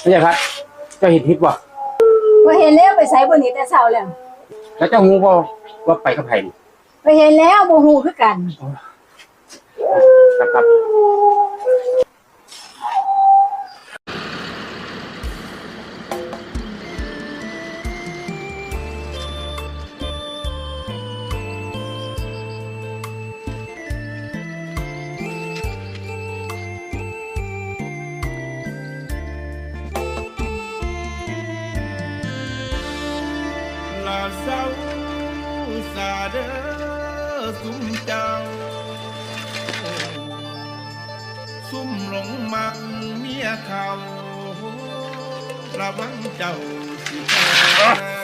ไม่ใช่ครับเจ้าเห็นทิศบ่ ว่าเห็นแล้วไปใส่บนนี้แต่เช้าแล้วแล้วเจ้าฮู้บ่ว่าไปกับไผนี่ไปเห็นแล้วโมโหคือกันครับลาเศร้าสาเด้อสุมเจ้าซุ่มหลงมักเมียเขาระวังเจ้าสิแพ้